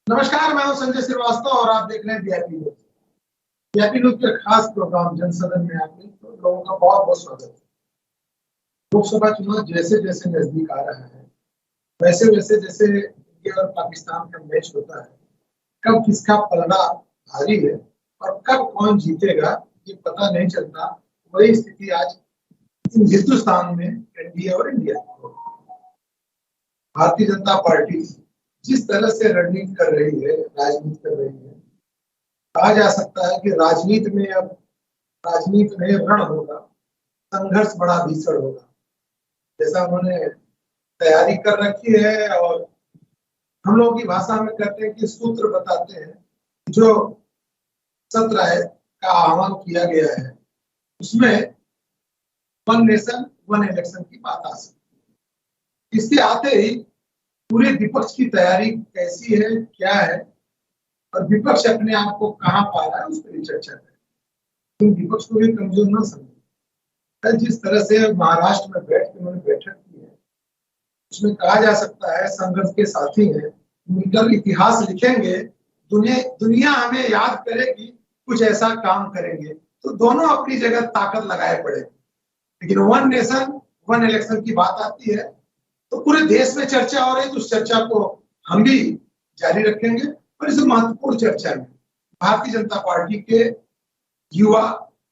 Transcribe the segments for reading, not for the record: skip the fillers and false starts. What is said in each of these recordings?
नमस्कार, मैं हूं संजय श्रीवास्तव और आप देख रहे हैं वीआईपी न्यूज। वीआईपी न्यूज के खास प्रोग्राम जनसदन में आपके लोगों का बहुत बहुत स्वागत है। लोकसभा चुनाव जैसे जैसे नजदीक आ रहा है, वैसे वैसे जैसे इंडिया और पाकिस्तान का मैच होता है, कब किसका पलड़ा भारी है और कब कौन जीतेगा ये पता नहीं चलता। वही स्थिति आज हिंदुस्तान में एनडीए और इंडिया की हो। भारतीय जनता पार्टी जिस तरह से रणनीति कर रही है, राजनीति कर रही है, कहा जा सकता है कि राजनीति में रण होगा, संघर्ष बड़ा भीषण होगा। जैसा उन्होंने तैयारी कर रखी है और हम लोगों की भाषा में कहते हैं कि सूत्र बताते हैं, जो सत्र है का आह्वान किया गया है उसमें वन नेशन वन इलेक्शन की बात आ सकती है। इसके आते ही पूरे विपक्ष की तैयारी कैसी है, क्या है और विपक्ष अपने आप को कहां पा रहा है, उस पर चर्चा करें। विपक्ष को भी कमजोर न समझे। जिस तरह से महाराष्ट्र में बैठ के उन्होंने बैठक की है, उसमें कहा जा सकता है संघर्ष के साथी हैं, मिलकर इतिहास लिखेंगे, दुनिया हमें याद करेगी, कुछ ऐसा काम करेंगे। तो दोनों अपनी जगह ताकत लगाए पड़े, लेकिन वन नेशन वन इलेक्शन की बात आती है तो पूरे देश में चर्चा हो रही है। तो उस चर्चा को हम भी जारी रखेंगे और इस महत्वपूर्ण चर्चा में भारतीय जनता पार्टी के युवा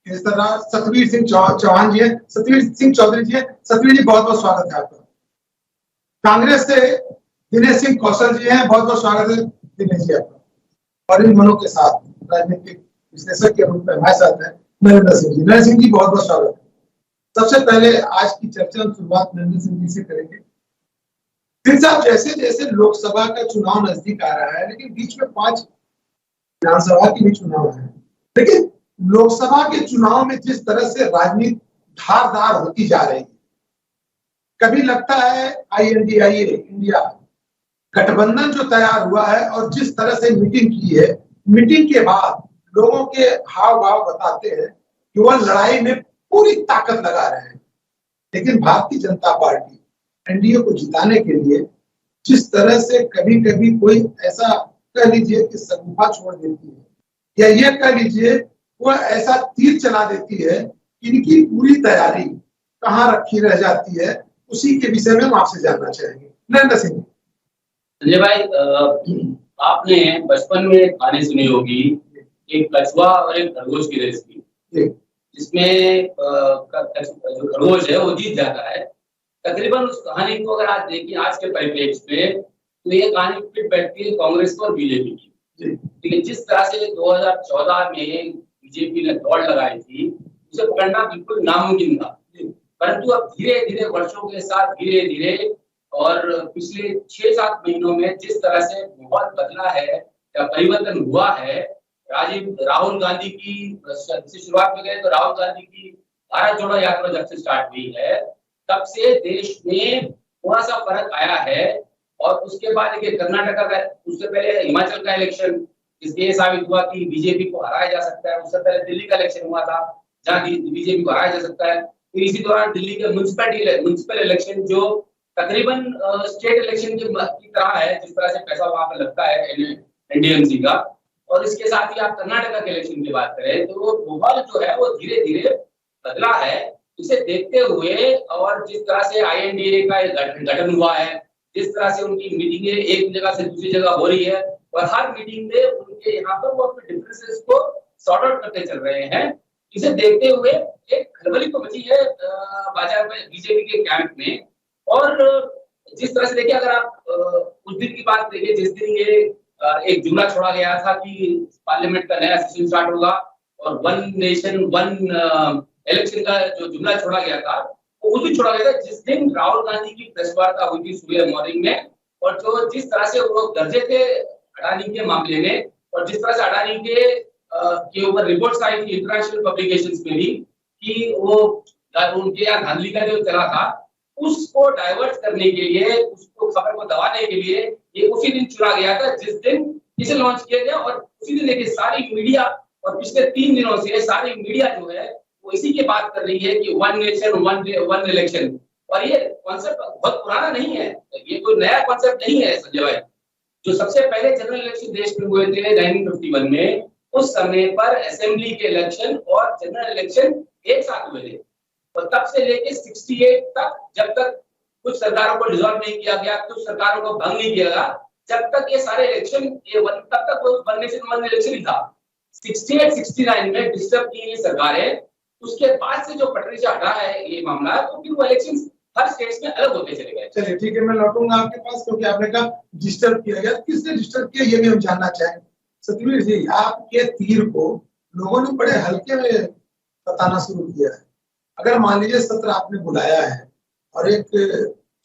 सतवीर सिंह चौहान जी है, सतवीर सिंह चौधरी जी है। सतवीर जी, बहुत बहुत स्वागत है आपका। कांग्रेस से दिनेश सिंह कौशल जी हैं, बहुत बहुत स्वागत है दिनेश जी आपका। और इन दोनों के साथ राजनीतिक विश्लेषक के रूप में हमारे साथ है नरेंद्र सिंह जी। नरेंद्र सिंह जी, बहुत बहुत स्वागत है। सबसे पहले आज की चर्चा शुरुआत नरेंद्र सिंह जी से करेंगे। फिर साहब, जैसे जैसे लोकसभा का चुनाव नजदीक आ रहा है, लेकिन बीच में 5 विधानसभा के भी चुनाव है, लेकिन लोकसभा के चुनाव में जिस तरह से राजनीति धारदार होती जा रही है, कभी लगता है आईएनडीआईए इंडिया गठबंधन जो तैयार हुआ है और जिस तरह से मीटिंग की है, मीटिंग के बाद लोगों के हाव भाव बताते हैं कि वह लड़ाई में पूरी ताकत लगा रहे हैं। लेकिन भारतीय जनता पार्टी एनडीए को जिताने के लिए जिस तरह से कभी कभी कोई ऐसा कह लीजिए कि सगुफा छोड़ देती है, या ये कह लीजिए वो ऐसा तीर चला देती है, इनकी पूरी तैयारी कहाँ रखी रह जाती है, उसी के विषय में हम आपसे जानना चाहेंगे। नरेंद्र सिंह। संजय भाई, आपने बचपन में कहानी सुनी होगी, एक कछुआ और एक खरगोश की रेस की, जिसमें जो खरगोश है वो जीत जाता है। तकरीबन उस कहानी को अगर आज देखिए आज के परिप्रेक्ष्य में, तो ये कहानी फिट बैठती है कांग्रेस और बीजेपी की। लेकिन जिस तरह से 2014 में बीजेपी ने दौड़ लगाई थी, उसे पकड़ना बिल्कुल नामुमकिन था। परंतु अब धीरे धीरे वर्षों के साथ धीरे धीरे और पिछले 6-7 महीनों में जिस तरह से माहौल बदला है या परिवर्तन हुआ है, राहुल गांधी की शुरुआत में गए तो राहुल गांधी की भारत जोड़ो यात्रा जब से स्टार्ट हुई है, तब से देश में थोड़ा सा फर्क आया है। और उसके बाद देखिए कर्नाटक का, उससे पहले हिमाचल का इलेक्शन, जिससे ये साबित हुआ कि बीजेपी को हराया जा सकता है। उससे पहले दिल्ली का इलेक्शन हुआ था, जहाँ बीजेपी को हराया जा सकता है। फिर इसी दौरान दिल्ली के म्युनिसिपल इलेक्शन, जो तकरीबन स्टेट इलेक्शन की तरह है, जिस तरह से पैसा वहां पर लगता है एनडीएमसी का। और इसके साथ ही आप कर्नाटक के इलेक्शन की बात करें तो माहौल जो है वो धीरे धीरे बदला है। इसे देखते हुए और जिस तरह से आईएनडीए का गठन हुआ है, जिस तरह से उनकी मीटिंगें एक जगह से दूसरी जगह हो रही है और हर मीटिंग में उनके यहाँ पर वो अपने डिफरेंसेस को सॉर्ट आउट करते चल रहे हैं, इसे देखते हुए एक खलबली तो मची है बाजार में बीजेपी के कैंप में। और जिस तरह से देखिए, अगर आप उस दिन की बात देखिए जिस दिन ये एक जुमला छोड़ा गया था कि पार्लियामेंट का नया सेशन स्टार्ट होगा और वन नेशन वन इलेक्शन का जो जुमला छोड़ा गया था, वो उस दिन छोड़ा गया था जिस दिन राहुल गांधी की प्रेस वार्ता हुई थी सुबह मॉर्निंग में। और जो जिस तरह से वो गरजे थे अडानी के मामले में, और जिस तरह से अडानी के ऊपर रिपोर्ट्स आई थी इंटरनेशनल पब्लिकेशंस में भी कि वो उनके यहाँ धांधली का जो चला था, उसको डाइवर्ट करने के लिए, उसको खबर को दबाने के लिए ये उसी दिन चुना गया था जिस दिन इसे लॉन्च किया गया। और उसी दिन देखिए सारी मीडिया, और पिछले 3 दिनों से सारी मीडिया जो है वो इसी की बात कर रही है कि वन नेशन वन इलेक्शन। और ये कॉन्सेप्ट बहुत पुराना नहीं है, ये कोई नया कॉन्सेप्ट नहीं है संजय भाई। जो सबसे पहले जनरल इलेक्शन देश में हुए थे 1951 में, उस समय पर असेंबली के इलेक्शन और जनरल इलेक्शन एक साथ हुए थे। और तब से लेके 68 तक, जब तक कुछ सरकारों को डिसॉल्व नहीं किया गया, कुछ सरकारों को भंग नहीं किया गया, जब तक ये सारे इलेक्शन तब तक वो वन नेशन वन इलेक्शन ही था। 68-69 में डिस्टर्ब की ये सरकार है, उसके बाद से जो पटरी से हटा है ये मामला, तो फिर वो इलेक्शन हर स्टेट्स में अलग होते चले गए। चलिए ठीक है, मैं लौटूंगा आपके पास, क्योंकि आपने कहा डिस्टर्ब किया गया, किसने डिस्टर्ब किया ये भी हम जानना चाहेंगे। सतवीर जी, आपके तीर को लोगों ने बड़े हल्के में बताना शुरू किया है। अगर मान लीजिए सत्र आपने बुलाया है और एक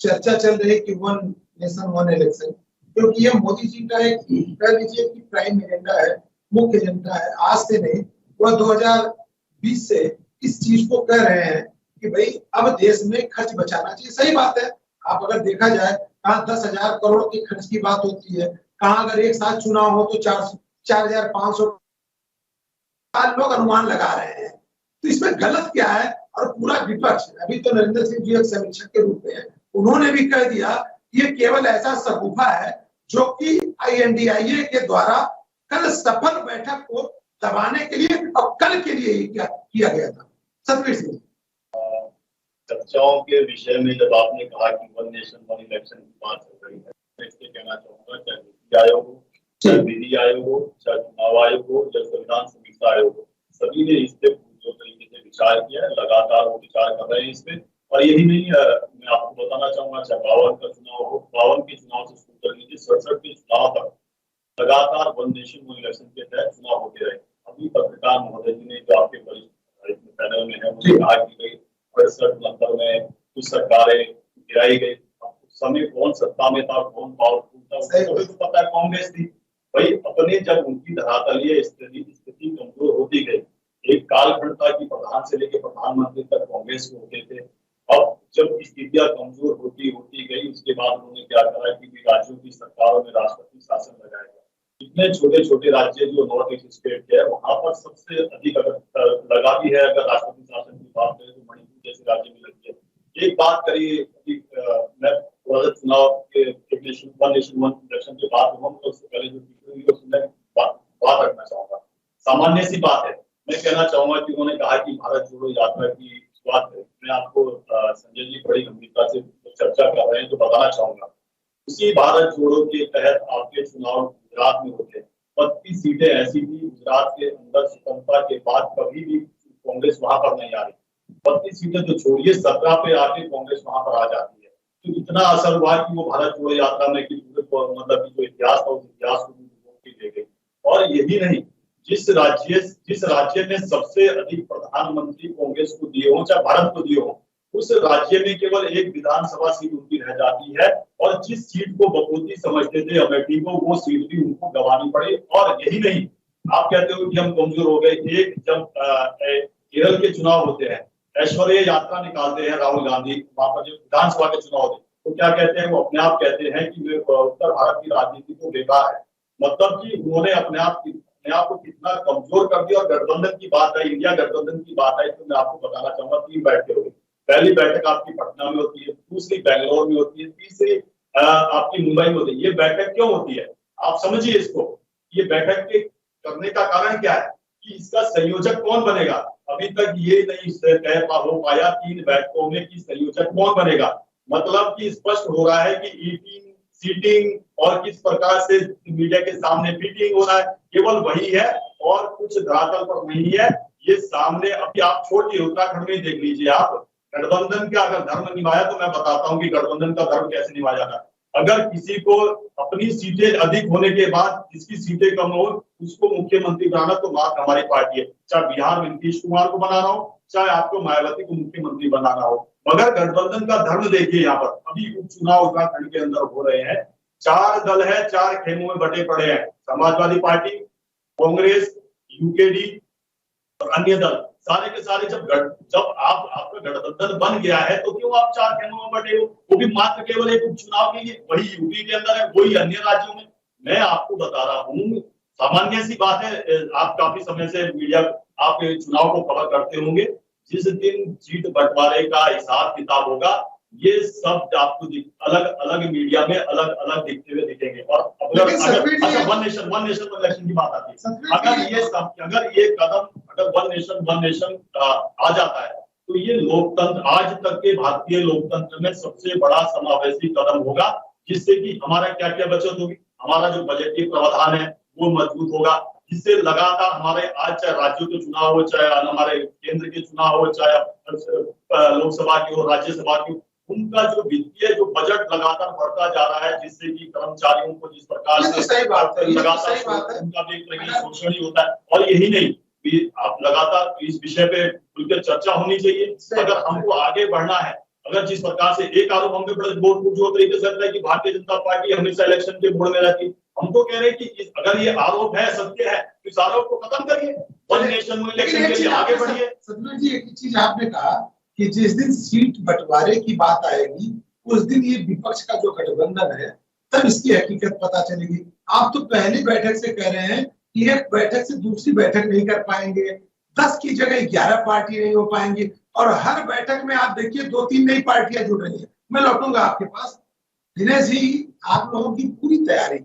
चर्चा चल रही है कि वन नेशन वन इलेक्शन, क्योंकि ये मोदी जी का एक कह लीजिए कि प्राइम एजेंडा है, मुख्य एजेंडा है, आज से नहीं, वह 2020 से इस चीज को कह रहे हैं कि भाई अब देश में खर्च बचाना चाहिए। सही बात है, आप अगर देखा जाए कहाँ 10,000 करोड़ के खर्च की बात होती है, कहाँ अगर एक साथ चुनाव हो तो 4,500 लोग अनुमान लगा रहे हैं, तो इसमें गलत क्या है। और पूरा विपक्ष, अभी तो नरेंद्र सिंह जी एक समीक्षक के रूप में उन्होंने भी कह दिया कि ये केवल ऐसा शगुफा है जो कि INDIA के द्वारा कल सफल बैठक को दबाने के लिए और कल के लिए ही किया गया था। सतवीर सिंह, चर्चाओं के विषय में जब आपने कहा कि वन नेशन वन इलेक्शन की बात चल रही है, मैं इसलिए कहना चाहूंगा, चाहे नीति आयोग हो, चाहे विधि आयोग हो, चाहे चुनाव आयोग हो, चाहे संविधान समीक्षा आयोग हो, सभी ने इस पे जो तरीके से विचार किया है, लगातार वो विचार कर रहे हैं इस पे। और यही नहीं, मैं आपको बताना चाहूंगा, चाहे 52 का चुनाव हो, 52 के चुनाव से शुरू कर लीजिए 67 के चुनाव तक लगातार वन नेशन वन इलेक्शन के तहत चुनाव होते रहे। अभी पत्रकार महोदय जी ने, जो आपके वरिष्ठ पैनल में है, उन्होंने कहा कि 68-69 में कुछ सरकारें गिराई गई, उस समय कौन सत्ता में था, कौन पावरफुल था, उसको तो पता है, कांग्रेस थी। भाई अपने जब उनकी धरातलीय स्थिति कमजोर होती गई, एक कालखंड था कि प्रधान से लेकर प्रधानमंत्री तक कांग्रेस के होते थे। अब जब स्थितियां कमजोर होती गई, उसके बाद उन्होंने क्या करा कि राज्यों की सरकारों में राष्ट्रपति शासन लगाया गया। इतने छोटे छोटे राज्य जो नॉर्थ ईस्ट स्टेट के है, वहां पर सबसे अधिक अगर लगा भी है, अगर राष्ट्रपति शासन की बात करें तो मणिपुर जैसे राज्य में लगी है। एक बात करिए, मैं चुनाव के वन नेशन वन इलेक्शन के बाद तो उससे पहले जो बात रखना चाहूंगा, सामान्य सी बात है। मैं कहना चाहूंगा कि उन्होंने कहा कि भारत जोड़ो यात्रा की शुरुआत करें। मैं आपको संजय जी बड़ी गंभीरता से चर्चा कर रहे हैं तो बताना चाहूंगा, उसी भारत जोड़ो के तहत आपके चुनाव गुजरात में होते हैं। 32 सीटें ऐसी थी गुजरात के अंदर, स्वतंत्रता के बाद कभी भी कांग्रेस वहां पर नहीं आ रही। 32 सीटें तो छोड़िए, 17 पे आके कांग्रेस वहां पर आ जाती है। तो इतना असर हुआ कि वो भारत जोड़ो यात्रा में कि मतलब जो इतिहास था उस इतिहास को ले गई। और यही नहीं, जिस राज्य में सबसे अधिक प्रधानमंत्री कांग्रेस को दिए हो, चाहे भारत को दिए हो, उस राज्य में केवल एक विधानसभा सीट उनकी रह जाती है। और जिस सीट को बकौती समझते थे अमेठी को, वो सीट भी उनको गंवानी पड़ी। और यही नहीं, आप कहते हो कि हम कमजोर हो गए। एक जब केरल के चुनाव होते हैं, ऐश्वर्य यात्रा निकालते हैं राहुल गांधी, वहां पर जो विधानसभा के चुनाव होते हैं, तो क्या कहते हैं, वो अपने आप कहते हैं कि उत्तर भारत की राजनीति को बेकार है। मतलब कि उन्होंने अपने आप को कितना कमजोर कर दिया। और गठबंधन की बात है, इंडिया गठबंधन की बात है, तो मैं आपको बताना चाहूंगा 3 बैठकें होगी। पहली बैठक आपकी पटना में होती है, दूसरी बेंगलोर में होती है, तीसरी आपकी मुंबई में होती है। ये बैठक क्यों होती है, आप समझिए इसको। ये बैठक के करने का कारण क्या है कि इसका संयोजक कौन बनेगा। अभी तक ये नहीं तय हो पाया 3 बैठकों में कि संयोजक कौन बनेगा। मतलब कि स्पष्ट हो रहा है कि ईटिंग सीटिंग और किस प्रकार से मीडिया के सामने मीटिंग हो रहा है, केवल वही है और कुछ धरातल पर नहीं है। ये सामने अभी आप छोड़िए, उत्तराखंड में देख लीजिए आप, गठबंधन का अगर धर्म निभाया तो मैं बताता हूँ कि गठबंधन का धर्म कैसे निभाया जाता है। अगर किसी को अपनी सीटें अधिक होने के बाद जिसकी सीटें कम हो उसको मुख्यमंत्री बनाना, तो बात हमारी पार्टी है। चाहे बिहार में नीतीश कुमार को बनाना हो, चाहे आपको मायावती को मुख्यमंत्री बनाना हो। मगर गठबंधन का धर्म देखिए, यहाँ पर अभी उपचुनाव उत्तराखंड के अंदर हो रहे हैं। 4 दल है, 4 खेमों में बटे पड़े हैं, समाजवादी पार्टी, कांग्रेस, यूकेडी और अन्य दल। सारे के सारे जब आपका गठबंधन बन गया है तो क्यों आप 4 खेमों में बटे हो, वो भी मात्र केवल एक उपचुनाव के लिए। वही यूपी के अंदर है, वही अन्य राज्यों में। मैं आपको बता रहा हूँ, सामान्य सी बात है। आप काफी समय से मीडिया आप चुनाव को कवर करते होंगे। जिस दिन सीट बंटवारे का हिसाब किताब होगा ये सब आपको अलग अलग मीडिया में अलग अलग दिखते हुए दिखेंगे। और अगर अच्छा वन नेशन वन इलेक्शन की बात आती है, अगर ये कदम अगर वन नेशन आ जाता है तो ये लोकतंत्र आज तक के भारतीय लोकतंत्र में सबसे बड़ा समावेशी कदम होगा, जिससे कि हमारा क्या क्या बचत होगी, हमारा जो बजटीय प्रावधान है वो मजबूत होगा, जिससे लगातार हमारे आज चाहे राज्यों के चुनाव हो, चाहे हमारे केंद्र के चुनाव हो, चाहे लोकसभा की हो, राज्यसभा की, उनका जो वित्तीय जो बजट लगातार बढ़ता जा रहा है, जिससे कि कर्मचारियों को जिस प्रकार से लगातार उनका भी एक तरह की शोषण ही होता है। और यही नहीं, आप लगातार इस विषय पे खुलकर चर्चा होनी चाहिए। अगर हमको आगे बढ़ना है, अगर जिस प्रकार से एक आरोप हम पे बोर्ड जो तरीके से है कि भारतीय जनता पार्टी हमेशा इलेक्शन के बोर्ड में रहती है, हमको कह रहे हैं कि अगर ये आरोप है, सत्य है, तो इस आरोप को खत्म करिए, वन नेशन वन इलेक्शन के लिए आगे बढ़िए। सतलुज जी, एक चीज आपने कहा कि जिस दिन सीट बंटवारे की बात आएगी उस दिन ये विपक्ष का जो गठबंधन है तब इसकी हकीकत पता चलेगी। आप तो पहली बैठक से कह रहे हैं कि एक बैठक से दूसरी बैठक नहीं कर पाएंगे, 10 की जगह 11 पार्टी नहीं हो पाएंगी, और हर बैठक में आप देखिए 2-3 नई पार्टियां जुड़ रही है। मैं लौटूंगा आपके पास। दिनेश जी, आप लोगों की पूरी तैयारी,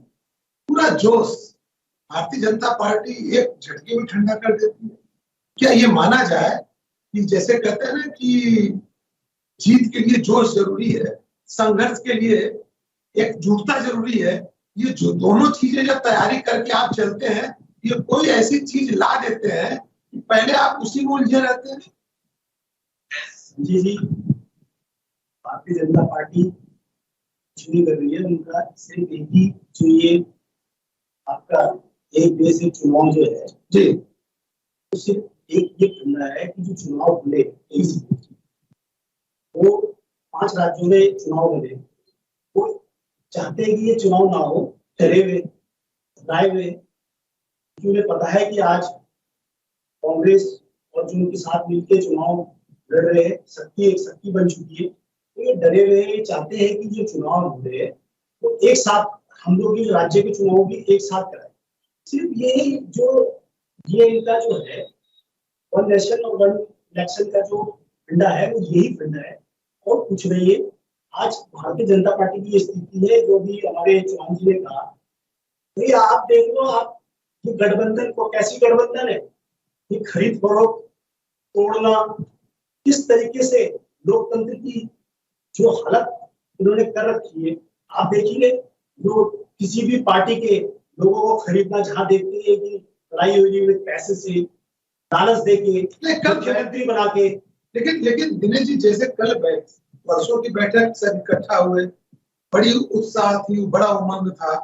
पूरा जोश भारतीय जनता पार्टी एक झटके में ठंडा कर देती है। क्या ये माना जाए कि जैसे कहते हैं ना कि जीत के लिए जोश जरूरी है, संघर्ष के लिए एकजुटता जरूरी है, ये जो दोनों चीजें जब तैयारी करके आप चलते हैं, ये कोई ऐसी चीज ला देते हैं कि पहले आप उसी में उलझे रहते हैं। जी, भारतीय जनता पार्टी चुनी कर रही है, उनका सिर्फ एक ही जो ये आपका एक देश एक चुनाव जो है जी, तो सिर्फ एक ये फंडा है कि जो चुनाव खुले वो 5 राज्यों में चुनाव मिले, वो चाहते हैं कि ये चुनाव ना हो डरे हुए राय हुए, क्योंकि उन्हें पता है कि आज कांग्रेस और जो उनके साथ मिलकर चुनाव लड़ रहे हैं, शक्ति एक शक्ति बन चुकी है, तो ये डरे हुए ये चाहते हैं कि जो चुनाव हो रहे हैं वो एक साथ हम लोग जो राज्य के चुनाव भी एक साथ कराए। सिर्फ ये इनका जो है वन नेशन और वन इलेक्शन का जो फंडा है वो यही फंडा है और कुछ नहीं है। आज भारतीय जनता पार्टी की स्थिति है, जो भी हमारे चौहान जी ने कहा, तो आप देख लो, आप ये गठबंधन को कैसी गठबंधन है, ये खरीद फरोख्त तोड़ना, किस तरीके से लोकतंत्र की जो हालत इन्होंने कर रखी है। आप देखिए, जो किसी भी पार्टी के लोगों को खरीदना जहां देखते हैं कि लड़ाई हुई है पैसे से, लालच देके, मुख्यमंत्री बना के। लेकिन दिनेश जी, जैसे कल वर्षों की बैठक सब इकट्ठा हुए, बड़ी उत्साह थी, बड़ा उमंग था।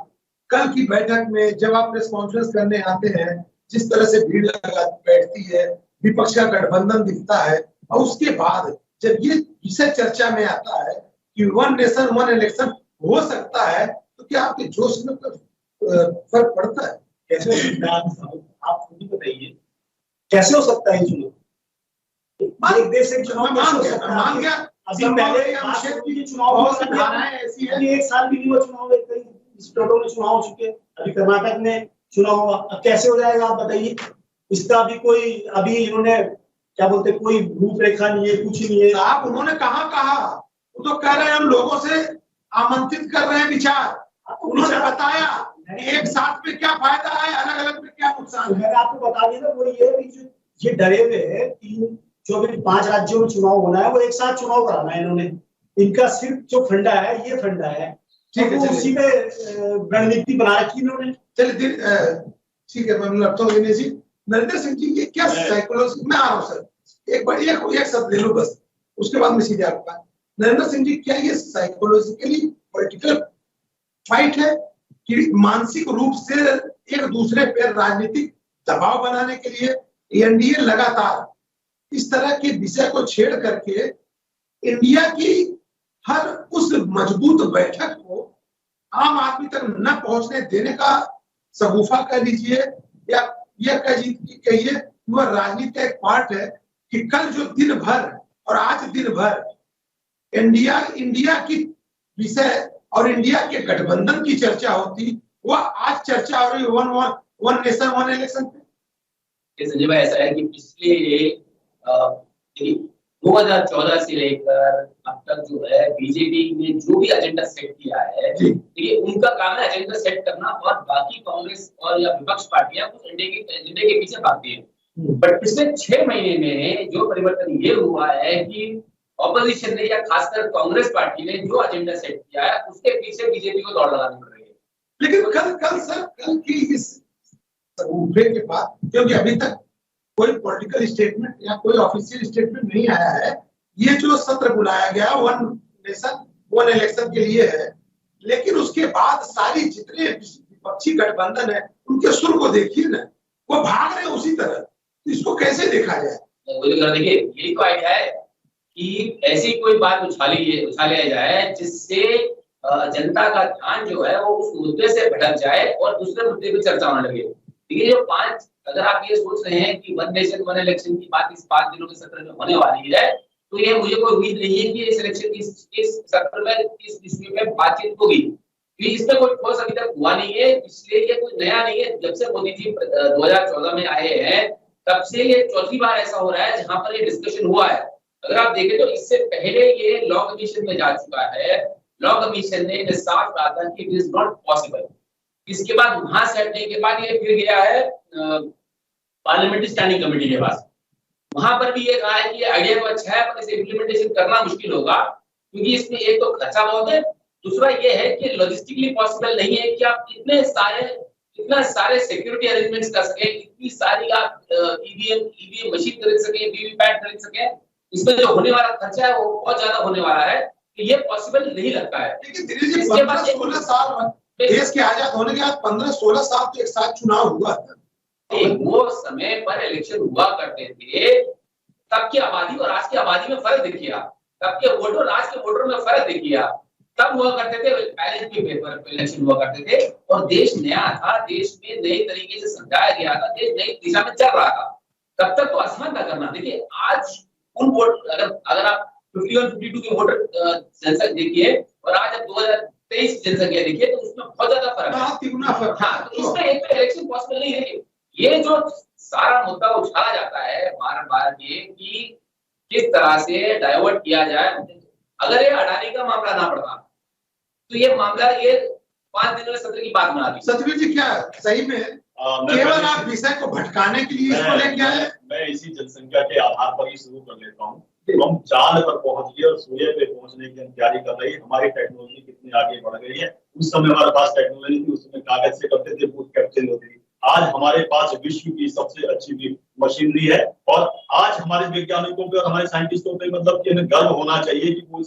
कल की बैठक में जब आप प्रेस कॉन्फ्रेंस करने आते हैं, जिस तरह से भीड़ लगा बैठती है, विपक्ष का गठबंधन दिखता है, और उसके बाद जब ये विषय चर्चा में आता है कि वन नेशन वन इलेक्शन हो सकता है, तो क्या आपके जोश में फर्क पड़ता है? कैसे हो सकता है, आप खुद ही बताइए, कैसे हो सकता है चुनाव? एक देश से चुनाव मान गया, अभी पहले चुनाव ऐसी है, एक साल भी नहीं हुआ चुनाव, स्टेटों में चुनाव हो चुके, अभी कर्नाटक में चुनाव हुआ, अब कैसे हो जाएगा आप बताइए? इसका भी कोई, अभी इन्होंने क्या बोलते, कोई रूपरेखा नहीं है, कुछ नहीं है। आप उन्होंने कहा वो तो कह रहे हैं हम लोगों से आमंत्रित कर रहे हैं विचार। उन्होंने बताया एक साथ में क्या फायदा है, अलग अलग में क्या नुकसान है। मैंने आपको बता दिया ना, वो ये डरे हुए है 5 राज्यों में चुनाव होना है, वो एक साथ चुनाव कराना है इन्होंने। इनका सिर्फ जो फंडा है ये फंडा है, ठीक है, उसी में रणनीति बना रखी इन्होंने। चलिए ठीक है, मैं लगता हूँ दिनेश जी, नरेंद्र सिंह जी, ये क्या साइकोलॉजी, मैं आ रहा हूँ सर, एक शब्द ले लो बस, उसके बाद मैं सीधे आपका। नरेंद्र सिंह जी, क्या ये साइकोलॉजिकली पॉलिटिकल फाइट है कि मानसिक रूप से एक दूसरे पर राजनीतिक दबाव बनाने के लिए एनडीए लगातार इस तरह के विषय को छेड़ करके इंडिया की हर उस मजबूत बैठक को आम आदमी तक न पहुंचने देने का सगुफा कह लीजिए, या यह कहिए वह राजनीति का एक पार्ट है कि कल जो दिन भर और आज दिन भर इंडिया की विषय और इंडिया के गठबंधन की चर्चा होती, वह आज चर्चा हो रही वन नेशन वन इलेक्शन पे। संजय भाई, ऐसा है कि पिछले 2014 से लेकर अब तक जो है बीजेपी ने जो भी एजेंडा सेट किया है, देखिए उनका काम है एजेंडा सेट करना, और बाकी कांग्रेस और या विपक्ष पार्टियां कुछ एजेंडे के पीछे भागती हैं। बट पिछले 6 महीने में जो परिवर्तन ये हुआ है कि ऑपोजिशन ने या खासकर कांग्रेस पार्टी ने जो एजेंडा सेट किया है उसके पीछे बीजेपी को दौड़ लगानी पड़ रही है। लेकिन कल की इस उठे के बाद, क्योंकि अभी तक कोई पॉलिटिकल स्टेटमेंट या कोई ऑफिशियल स्टेटमेंट नहीं आया है, ये जो सत्र बुलाया गया वन नेशन वन इलेक्शन के लिए है, लेकिन उसके बाद सारी जितने विपक्षी गठबंधन है उनके सुर को देखिए ना, वो भाग रहे हैं उसी तरह। इसको कैसे देखा जाए? देखिए यही तो आइडिया है कि ऐसी कोई बात उछालिया जाए जिससे जनता का ध्यान जो है वो उस मुद्दे से भटक जाए और दूसरे मुद्दे पे चर्चा होने लगे। देखिए जो 5, अगर आप ये सोच रहे हैं कि वन नेशन वन इलेक्शन की बात इस 5 दिनों के सत्र में होने वाली है, तो ये मुझे कोई उम्मीद नहीं है कि इस इलेक्शन इस सत्र में इस विषय में बातचीत होगी, क्योंकि इसमें कोई ठोस अभी तक हुआ नहीं है। इसलिए ये कोई नया नहीं है। जब से मोदी जी 2014 में आए हैं तब से ये चौथी बार ऐसा हो रहा है जहां पर ये डिस्कशन हुआ है। अगर आप देखें तो इससे पहले ये लॉ कमीशन में जा चुका है। लॉ कमीशन ने साफ कहा था कि इट इज नॉट पॉसिबल। इसके बाद वहां से हटने के बाद ये फिर गया है पार्लियामेंट्री स्टैंडिंग कमेटी के पास। वहां पर भी ये कहा है कि आइडिया तो अच्छा है पर इसे इम्प्लीमेंटेशन करना मुश्किल होगा, क्योंकि इसमें एक तो खर्चा बहुत है, दूसरा ये है कि लॉजिस्टिकली पॉसिबल नहीं है कि आप इतने सारे सिक्योरिटी अरेंजमेंट्स कर सके, इतनी सारी आप ईवीएम मशीन खरीद सके, वीवीपैट खरीद सके। इसमें जो होने वाला खर्चा है वो बहुत ज्यादा होने वाला है, तो ये पॉसिबल नहीं लगता है। लेकिन धीरे धीरे 15-16 साल देश के आजाद होने के बाद 15-16 साल तो एक साथ चुनाव हुआ था। वो समय पर इलेक्शन हुआ करते थे, तब की आबादी और आज की आबादी में फर्क देखिए आप, तब के वोटर और आज के वोटर में फर्क देखिए आप। तब हुआ करते थे बैलेट के पेपर पे इलेक्शन हुआ करते थे और देश नया था, देश में नए तरीके से समझाया गया था, देश नई दिशा में चल रहा था। तब तक तो आसान था करना। देखिए आज उन वोट अगर आप 51-52 के वोटर जनसंख्या देखिए और आज अब 2023 जनसंख्या देखिए तो उसमें बहुत ज्यादा फर्क है। हाँ, तो इसमें एक तो इलेक्शन पॉसिबल नहीं है। ये जो सारा मुद्दा उछाला जाता है बार-बार ये कि किस तरह से डाइवर्ट किया जाए। अगर ये अडानी का मामला ना पड़ता तो ये मामला ये 5 दिनों के सत्र की बात बना दी। सतवीर जी क्या सही में केवल आप विषय को भटकाने के लिए इसको लेके आए? मैं इसी जनसंख्या के आधार पर ही शुरू कर लेता हूँ। हम चांद पर पहुंच गए और सूर्य पे पहुंचने की हम तैयारी कर रही है। हमारी टेक्नोलॉजी कितनी आगे बढ़ गई है। उस समय हमारे पास टेक्नोलॉजी थी, उस समय कागज से करते थे, बूथ कैप्चरिंग होती थी। आज हमारे पास विश्व की सबसे अच्छी मशीनरी है और आज हमारे वैज्ञानिकों पे और हमारे साइंटिस्टों पे मतलब कि हमें गर्व होना चाहिए कि वो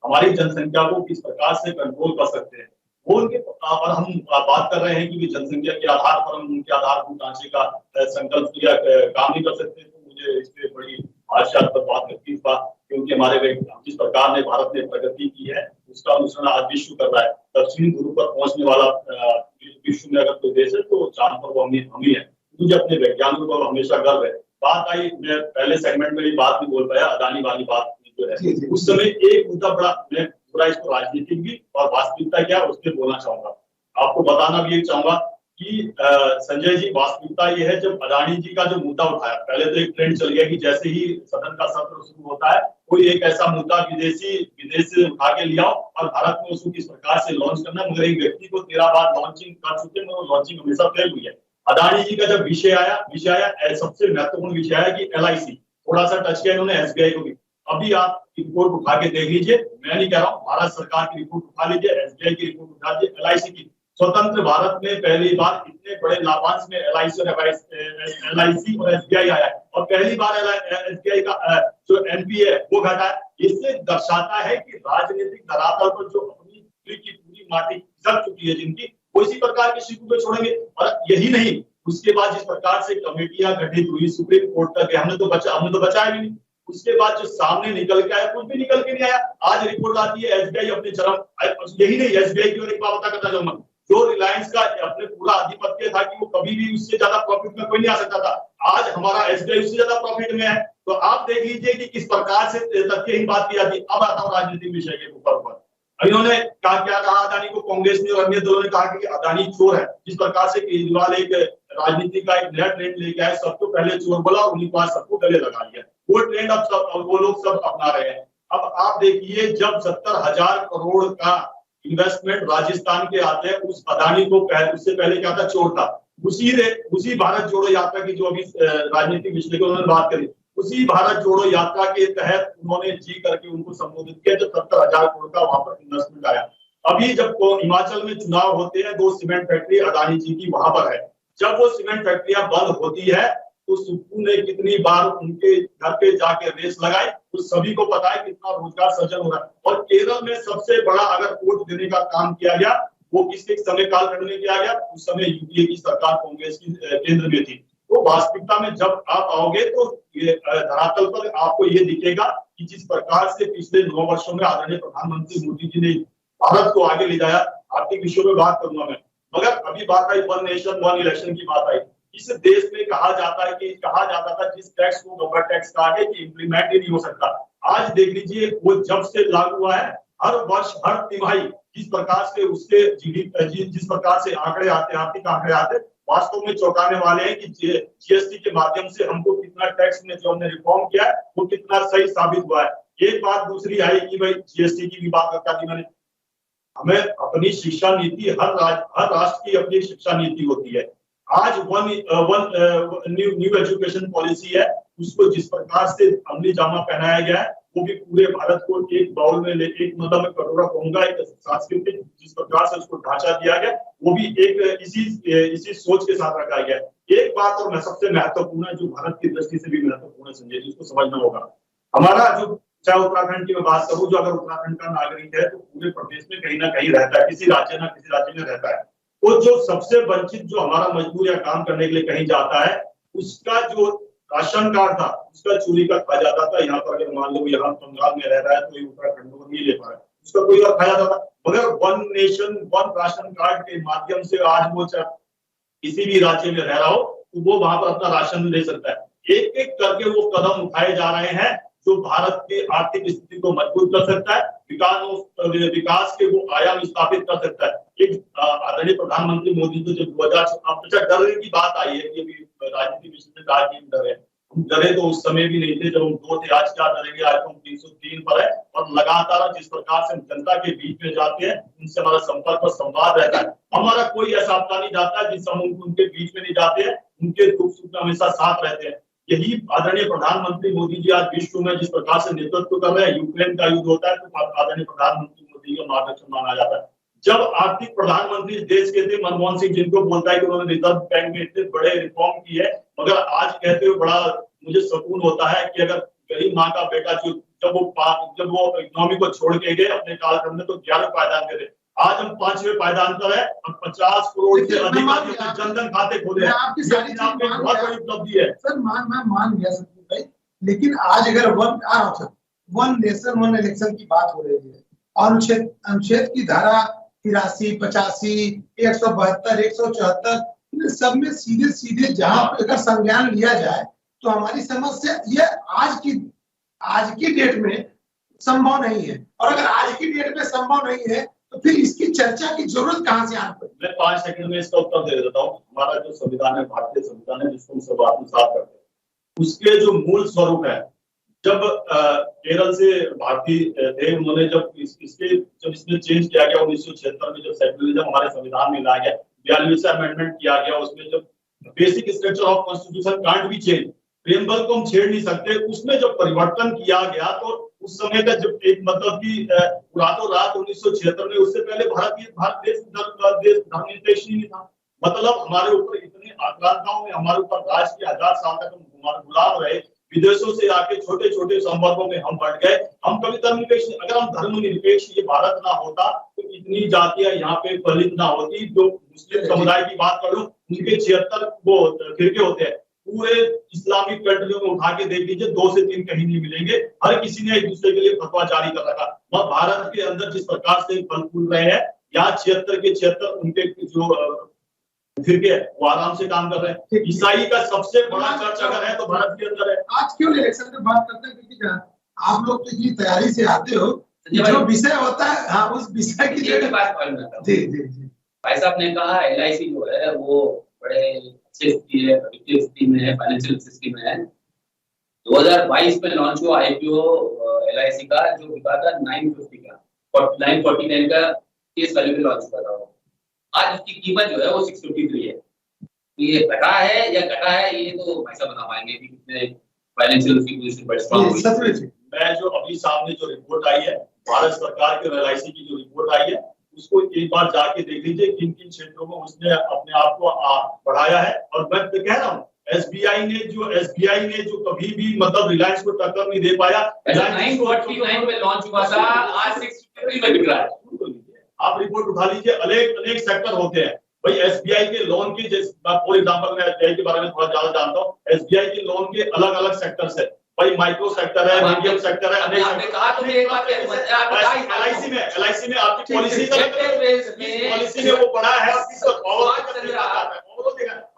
हमारी जनसंख्या को किस प्रकार से कंट्रोल कर सकते हैं। वो उनके और हम बात कर रहे हैं कि जनसंख्या के आधार पर हम उनके आधारभूत ढांचे का संकल्प किया काम नहीं कर सकते। तो मुझे इस पे बड़ी आशास्पद बात लगती है, क्योंकि हमारे जिस प्रकार ने भारत ने प्रगति की है उसका अनुसरण आज विश्व कर रहा है। दक्षिणी ध्रुव पर पहुंचने वाला विश्व में अगर कोई देश है तो चांद पर वो हम ही है। मुझे अपने वैज्ञानिकों पर हमेशा गर्व है। बात आई, मैं पहले सेगमेंट में भी बात नहीं बोल पाया, अडानी वाली बात जो है उस समय एक मुद्दा बड़ा मैं पूरा इसको राजनीतिक भी और वास्तविकता क्या उसके बोलना चाहूंगा। आपको बताना भी चाहूंगा कि संजय जी वास्तविकता ये है, जब अडानी जी का जो मुद्दा उठाया, पहले तो एक ट्रेंड चल गया कि जैसे ही सदन का सत्र शुरू होता है कोई एक ऐसा मुद्दा विदेश से उठा के लिया और भारत में उसको किस प्रकार से लॉन्च करना। मगर एक व्यक्ति को 13 बार लॉन्चिंग कर चुके हैं, मगर लॉन्चिंग हमेशा फेल हुई है। अडानी जी का जब विषय आया सबसे महत्वपूर्ण विषय आया कि LIC, थोड़ा सा टच किया इन्होंने SBI को भी। अभी आप रिपोर्ट उठा के देख लीजिए, मैं नहीं कह रहा हूँ, भारत सरकार की रिपोर्ट उठा लीजिए, SBI की रिपोर्ट उठा लीजिए, LIC की। स्वतंत्र भारत में पहली बार इतने बड़े लाभांश में LIC और SBI आया है और पहली बार SBI का जो NPA है वो घटा है। इससे दर्शाता है कि राजनीतिक धरातल पर जो अपनी पूरी माटी खिसक चुकी है जिनकी, वो इसी प्रकार के शिकू पे छोड़ेंगे। और यही नहीं, उसके बाद जिस प्रकार से कमेटियां गठित हुई सुप्रीम कोर्ट तक, हमने तो बचाया भी नहीं। उसके बाद जो सामने निकल के आया कुछ भी निकल के नहीं आया। आज रिपोर्ट आती है SBI अपने चरम, यही नहीं SBI की और एक बात करना चाहूंगा, जो रिलायंस का अपने पूरा आधिपत्य था कि वो कभी भी उससे ज्यादा प्रॉफिट में कोई नहीं आ सकता था, आज हमारा SBI उससे ज्यादा प्रॉफिट में है। तो आप देख लीजिए कि किस प्रकार से तथ्यहीन बात की जाती है। अब आता हूँ राजनीतिक विषय के ऊपर। इन्होंने क्या कहा अडानी को, कांग्रेस ने और अन्य दलों ने कहा कि अडानी चोर है। जिस प्रकार से केजरीवाल एक राजनीति का एक नया ट्रेंड लेके आए, सबको पहले चोर बोला और उन्हीं के बाद सबको गले लगा लिया। वो ट्रेंड अब सब वो लोग सब अपना रहे हैं। अब आप देखिए, जब 70,000 करोड़ का इन्वेस्टमेंट राजस्थान के आते हैं, उस अदानी को उससे पहले क्या था, चोर था। उसी भारत जोड़ो यात्रा की जो अभी राजनीतिक विश्लेषकों ने बात करी, उसी भारत जोड़ो यात्रा के तहत उन्होंने जी करके उनको संबोधित किया, जब 70,000 करोड़ का वहां पर इन्वेस्टमेंट आया। अभी जब हिमाचल में चुनाव होते हैं, 2 सीमेंट फैक्ट्री अदानी जी की वहां पर है। जब वो सीमेंट फैक्ट्रियां बंद होती है तो सुप्पू ने कितनी बार उनके घर पे जाके रेस लगाई, तो सभी को पता है कितना रोजगार सृजन हो रहा है। और केरल में सबसे बड़ा अगर वोट देने का काम किया गया, वो किसके समय कालखंड में किया गया, उस समय यूपीए की सरकार कांग्रेस की केंद्र में थी। तो वास्तविकता में जब आप आओगे तो ये धरातल पर आपको ये दिखेगा कि जिस प्रकार से पिछले 9 वर्षों में आदरणीय प्रधानमंत्री मोदी जी ने भारत को आगे ले जाया, आर्थिक विषयों में बात करूंगा मैं, मगर अभी बात I one nation one election की बात आई। इस देश में कहा जाता था जिस टैक्स को गब्बर टैक्स कहा गया कि इम्प्लीमेंट ही नहीं हो सकता। आज देख लीजिए, वो जब से लागू हुआ है, हर वर्ष हर तिमाही जिस प्रकार से उसके जिस प्रकार से आंकड़े आते, आर्थिक आंकड़े आते, वास्तव में चौंकाने वाले हैं कि जीएसटी के माध्यम से हमको कितना टैक्स में जो हमने रिफॉर्म किया है वो कितना सही साबित हुआ है। एक बात दूसरी आई कि भाई जीएसटी की भी बात करता थी मैंने, हमें अपनी शिक्षा नीति हर राष्ट्र की अपनी शिक्षा नीति होती है। आज न्यू एजुकेशन पॉलिसी है, उसको जिस प्रकार से अमली जामा पहनाया गया है, वो भी पूरे भारत को एक बाउल में लेके, एक मतलब मैं कटोरा कहूंगा, एक सांस्कृतिक जिस प्रकार से उसको ढांचा दिया गया, वो भी एक इसी सोच के साथ रखा गया है। एक बात और सबसे महत्वपूर्ण है, जो भारत की दृष्टि से भी महत्वपूर्ण है संजय जी, इसको समझना होगा। हमारा जो, चाहे उत्तराखंड की मैं बात करूं, जो अगर उत्तराखंड का नागरिक है तो पूरे प्रदेश में कहीं ना कहीं रहता है, किसी राज्य में रहता है। तो जो सबसे वंचित, जो हमारा मजदूर या काम करने के लिए कहीं जाता है, उसका जो राशन कार्ड था, उसका चोरी का खा जाता था। यहाँ पर अगर मान लो यहाँ बंगाल में रह रहा है तो ये उत्तराखंड में नहीं ले पा रहा है, उसका कोई और खा जाता था। मगर one nation one ration card के माध्यम से आज वो किसी भी राज्य में रह रहा हो तो वो वहां पर अपना राशन ले सकता है। एक एक करके वो कदम उठाए जा रहे हैं जो भारत की आर्थिक स्थिति को मजबूत कर सकता है, विकास के वो आयाम स्थापित कर सकता है। एक आदरणीय प्रधानमंत्री मोदी तो जब 2000 डरने की बात आई है कि अभी राजनीतिक विश्लेषक आज भी डरे, हम डरे तो उस समय भी नहीं थे जब हम 2 थे, आज क्या डरेंगे, आज हम 303 पर है। और लगातार जिस प्रकार से हम जनता के बीच में जाते हैं, उनसे हमारा संपर्क और संवाद रहता है। हमारा कोई ऐसा हफ्ता नहीं जाता जिससे हम उनके बीच में नहीं जाते हैं, उनके दुख सुख में हमेशा साथ रहते हैं। यही आदरणीय प्रधानमंत्री मोदी जी आज विश्व में जिस प्रकार से नेतृत्व कर रहे हैं। यूक्रेन का युद्ध होता है तो आदरणीय प्रधानमंत्री मोदी का मार्गदर्शन माना जाता है। जब आर्थिक प्रधानमंत्री देश के थे मनमोहन सिंह, जिनको बोलता है कि उन्होंने रिजर्व बैंक में इतने बड़े रिफॉर्म की है, मगर आज कहते हुए बड़ा मुझे सुकून होता है कि अगर गरीब माँ का बेटा जब वो इकोनॉमी को छोड़ के गए अपने कालखंड में तो 11 पायदान करे, आज हम 5वें पायदान पर है और 50 करोड़ से अधिक जनधन खाते खोले हैं। आपकी सारी चीज बहुत बड़ी उपलब्धि है सर, मैं मान गया संदीप भाई, लेकिन आज अगर वन नेशन वन इलेक्शन की बात हो रही है, अनुच्छेद की धारा 83, 85, 172, 174 सब में सीधे जहां अगर संज्ञान लिया जाए तो हमारी समस्या ये आज की डेट में संभव नहीं है। और अगर आज की डेट में संभव नहीं है तो फिर इसकी चर्चा की जरूरत कहां से आ पड़ी? मैं 5 सेकंड में इसका उत्तर दे देता हूँ। हमारा जो संविधान है, भारतीय संविधान है, जिसको हम सब आत्मसात करते हैं, उसके जो मूल स्वरूप है, जब केरल से भारतीय थे, उन्होंने जब इसमें चेंज किया गया 1976 में, जब सेक्युलरिज्म हमारे संविधान में लाया गया, 42वां अमेंडमेंट किया गया, उसमें जब basic structure of constitution can't be change, preamble को हम छेड़ नहीं सकते, उसमें जब परिवर्तन किया गया तो उस समय का जब एक मतलब कि रातों रात 1976 में, उससे पहले भारत देश धर्मनिरपेक्ष नहीं था। मतलब हमारे ऊपर इतने आक्रांताओं में हमारे ऊपर राज के 1000 साल तक हम गुलाम रहे, विदेशों से आके छोटे छोटे संवर्गों में हम बढ़ गए। हम कभी धर्मनिरपेक्ष, अगर हम धर्मनिरपेक्ष ये भारत ना होता तो इतनी जातियां यहाँ पे फलित ना होती। जो मुस्लिम समुदाय की बात करूं, उनके 76 वो फिरके होते हैं, पूरे इस्लामिक कंट्रियों में उठा के देख लीजिए, 2 से 3 कहीं नहीं मिलेंगे। हर किसी ने एक दूसरे के लिए फतवा जारी कर रखा। वह भारत के अंदर जिस प्रकार से फल फूल रहे हैं, यहाँ 76 के 76 उनके जो फिरके वो आराम से काम कर रहे हैं। ईसाई का सबसे बड़ा चर्च अगर है तो भारत के अंदर है। आज क्यों इलेक्शन की बात करते हैं? क्योंकि आप लोग तो इतनी तैयारी से आते हो, जो विषय होता है, हाँ, उस विषय की बात करना। जी भाई साहब ने कहा LIC जो है वो बड़े अच्छी स्थिति है, वित्तीय स्थिति में है, फाइनेंशियल स्थिति में है। 2022 में लॉन्च हुआ IPO LIC का, जो बिका था 950 का, 949 का केस वैल्यू में लॉन्च हुआ था। आज उसकी कीमत जो है वो 653 है। तो ये घटा है या घटा है, ये तो भाई साहब बता पाएंगे कि कितने फाइनेंशियल उसकी पोजीशन बड़ी स्ट्रांग हुई। मैं जो अभी सामने जो रिपोर्ट आई है भारत सरकार के LIC की जो रिपोर्ट आई है, उसको एक बार जाके देख लीजिए किन किन क्षेत्रों में उसने अपने आप को बढ़ाया है। और मैं कह रहा हूँ SBI ने जो कभी भी मतलब रिलायंस को टक्कर नहीं दे पाया। 949 में लॉन्च हुआ था, आज 653 में बिक रहा है। आप रिपोर्ट उठा लीजिए, अनेक सेक्टर होते हैं भाई। SBI के लोन के, जैसे फॉर एग्जांपल मैं SBI के बारे में थोड़ा ज्यादा जानता हूँ, SBI के लोन के अलग अलग सेक्टर्स है भाई, माइक्रो सेक्टर है, मीडियम सेक्टर है, अनेक आपने कहा तो एक बात है, LIC में आपकी पॉलिसी में वो बड़ा है।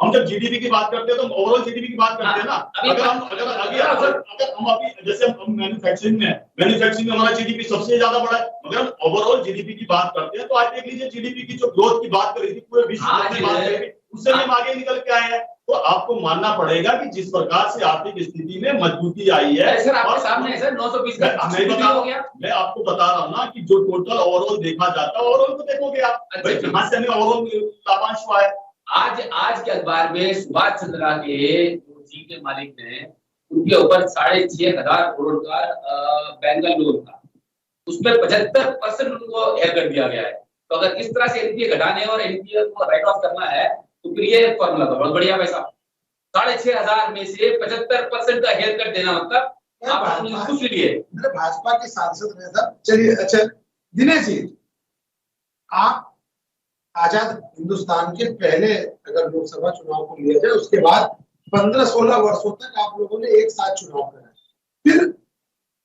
हम जब GDP की बात करते हैं तो ओवरऑल GDP की बात करते हैं ना। अगर हम अभी जैसे हम मैन्युफैक्चरिंग में हमारा GDP सबसे ज्यादा बड़ा है, मगर हम ओवरऑल GDP की बात करते हैं तो आज देख लीजिए GDP की जो ग्रोथ की बात करी थी पूरे विश्व में बात करी, उससे हम आगे निकल के आए हैं। तो आपको मानना पड़ेगा कि जिस प्रकार से आर्थिक स्थिति में मजबूती आई है सर, आपके सामने है सर 920 का मैं आपको बता रहा हूँ ना कि जो टोटल ओवरऑल देखा जाता है, ओवरऑल को देखोगे आप जहाँ से हमें ओवरऑल लाभांश हुआ है। आज के अखबार में सुभाष चंद्रा के जो जी के मालिक ने, उनके ऊपर 6,500 करोड़ का बैंगन लोन था, उसमें 75% उनको हेयर कर दिया गया है। तो अगर इस तरह से NPA घटाने और NPA को राइट ऑफ करना है तो फिर ये फॉर्मूला तो बहुत बढ़िया पैसा, 6,500 में से 75% का हेयर कट देना, मतलब आप कुछ लिए भाजपा के सांसद ने था। चलिए, अच्छा दिनेश जी, आप आजाद हिंदुस्तान के पहले अगर लोकसभा चुनाव को लिया जाए, उसके बाद 15-16 वर्षों तक आप लोगों ने एक साथ चुनाव करा, फिर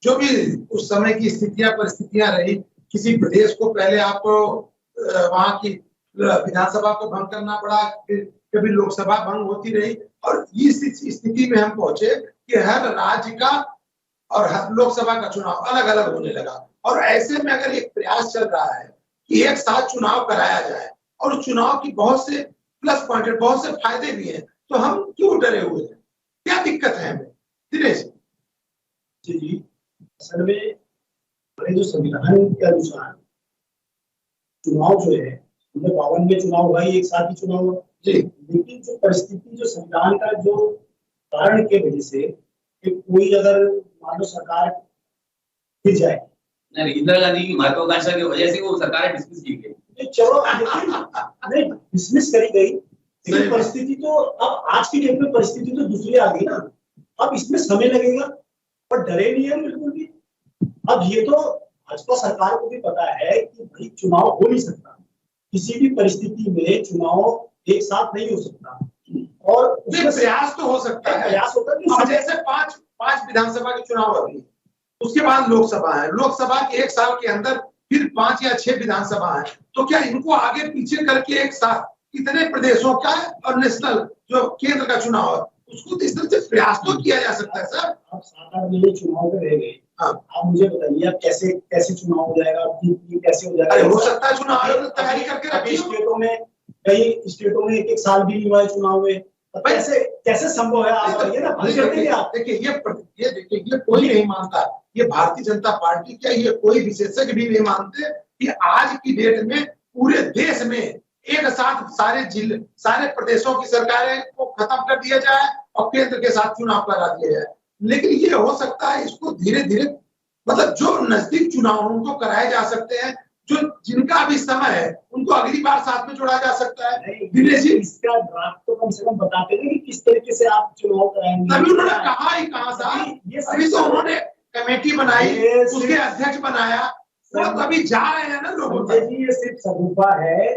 जो भी उस समय की परिस्थितियां रही, किसी प्रदेश को पहले आपको वहां की विधानसभा को भंग करना पड़ा, फिर कभी लोकसभा भंग होती रही, और इस स्थिति में हम पहुंचे कि हर राज्य का और हर लोकसभा का चुनाव अलग अलग होने लगा। और ऐसे में अगर एक प्रयास चल रहा है कि एक साथ चुनाव कराया जाए और उस चुनाव की बहुत से प्लस पॉइंट, बहुत से फायदे भी हैं, तो हम क्यों डरे हुए हैं, क्या दिक्कत है हमें? दिनेश जी, असल में हमारे जो संविधान के अनुसार चुनाव जो है, 52 में चुनाव हुआ, एक साथ ही चुनाव हुआ जी, लेकिन जो परिस्थिति, जो संविधान का जो कारण के वजह से कि कोई अगर मान लो सरकार गिर जाए, इंदिरा गांधी की महत्वाकांक्षा की वजह से वो सरकार डिसमिस की गई, चलो नहीं डिसमिस करी गई, लेकिन परिस्थिति तो अब आज की डेट में परिस्थिति तो दूसरी आ गई ना। अब इसमें समय लगेगा, पर डरे नहीं है बिल्कुल भी। अब ये तो भाजपा सरकार को भी पता है कि भाई चुनाव हो नहीं सकता, किसी भी परिस्थिति में चुनाव एक साथ नहीं हो सकता, और उसमें प्रयास तो हो सकता है, प्रयास होता है। जैसे पांच विधानसभा के चुनाव अभी, उसके बाद लोकसभा है, लोकसभा के एक साल के अंदर फिर 5 या 6 विधानसभा है, तो क्या इनको आगे पीछे करके एक साथ इतने प्रदेशों का और नेशनल जो केंद्र का चुनाव है, उसको इस तरह से प्रयास तो किया जा सकता है सर। अब 7-8 महीने चुनाव में रह गए, आप मुझे बताइए अब कैसे चुनाव हो जाएगा, कैसे हो जाएगा? हो सकता है चुनाव आयोग ने तैयारी करके रखी, कई स्टेटों में 1 साल भी नहीं हुआ है चुनाव में, कैसे संभव है? आप बताइए ना। देखिए ये कोई नहीं मानता, ये भारतीय जनता पार्टी क्या, ये कोई विशेषज्ञ भी नहीं मानते कि आज की डेट में पूरे देश में एक साथ सारे प्रदेशों की सरकारें को खत्म कर दिया जाए और केंद्र के साथ चुनाव करा दिया जाए। लेकिन ये हो सकता है, इसको धीरे धीरे, मतलब जो नजदीक चुनाव उनको कराए जा सकते हैं, जो जिनका भी समय है उनको अगली बार साथ में जोड़ा जा सकता है। दिनेश जी, इसका ड्राफ्ट तो कम से कम बताते हैं कि किस तरीके से आप चुनाव कराएंगे। अभी उन्होंने कहा ही कहाँ था, अभी तो उन्होंने कमेटी बनाई, उसके अध्यक्ष बनाया, वो तो अभी जा रहे हैं ना लोगों तक। ये सिर्फ सगुफा है,